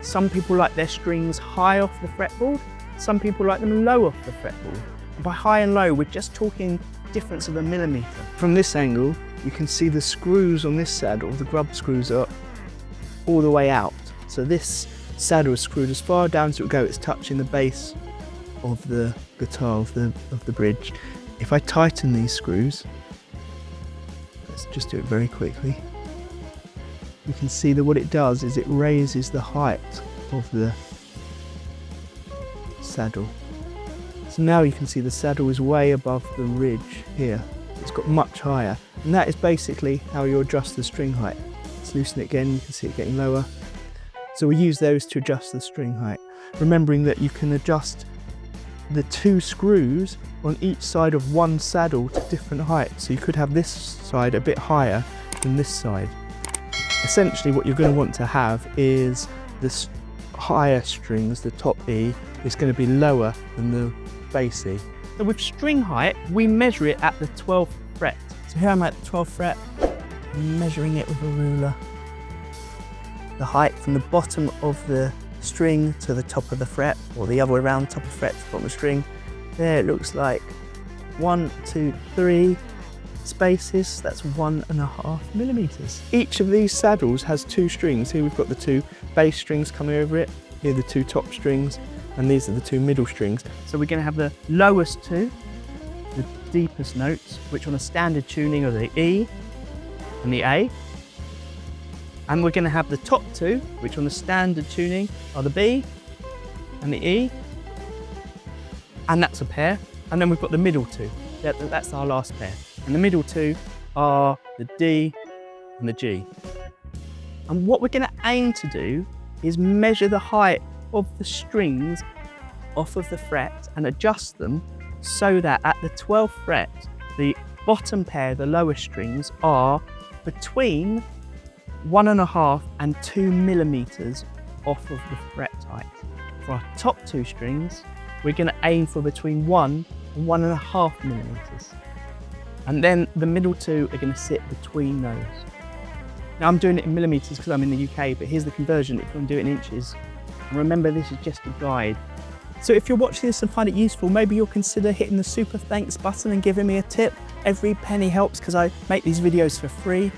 Some people like their strings high off the fretboard, some people like them low off the fretboard. And by high and low, we're just talking difference of a millimetre. From this angle, you can see the screws on this saddle, the grub screws are all the way out. So this saddle is screwed as far down as it will go, it's touching the base of the guitar, of the bridge. If I tighten these screws, let's just do it very quickly, you can see that what it does is it raises the height of the saddle. So now you can see the saddle is way above the ridge here. It's got much higher. And that is basically how you adjust the string height. Let's loosen it again, you can see it getting lower. So we use those to adjust the string height. Remembering that you can adjust the 2 screws on each side of one saddle to different heights. So you could have this side a bit higher than this side. Essentially what you're going to want to have is the higher strings, the top E, is going to be lower than the bass E. So with string height, we measure it at the 12th fret. So here I'm at the 12th fret, I'm measuring it with a ruler. The height from the bottom of the string to the top of the fret, or the other way around, top of the fret to the bottom of the string. There it looks like 1, 2, 3 spaces, that's 1.5 millimeters. Each of these saddles has 2 strings. Here we've got the 2 bass strings coming over it, here are the 2 top strings, and these are the 2 middle strings. So we're going to have the lowest 2, the deepest notes, which on a standard tuning are the E and the A. And we're going to have the top 2, which on the standard tuning are the B and the E. And that's a pair. And then we've got the middle 2. That's our last pair. And the middle 2 are the D and the G. And what we're going to aim to do is measure the height of the strings off of the fret and adjust them so that at the 12th fret, the bottom pair, the lowest strings, are between 1.5 and 2 millimeters off of the fret height. For our top 2 strings, we're going to aim for between 1 and 1.5 millimeters. And then the middle 2 are going to sit between those. Now I'm doing it in millimeters because I'm in the UK, but here's the conversion if you want to do it in inches. And remember, this is just a guide. So if you're watching this and find it useful, maybe you'll consider hitting the super thanks button and giving me a tip. Every penny helps because I make these videos for free.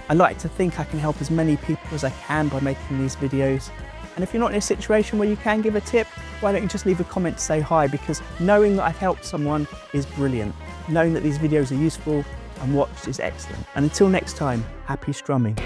I like to think I can help as many people as I can by making these videos. And if you're not in a situation where you can give a tip, why don't you just leave a comment to say hi, because knowing that I've helped someone is brilliant. Knowing that these videos are useful and watched is excellent. And until next time, happy strumming.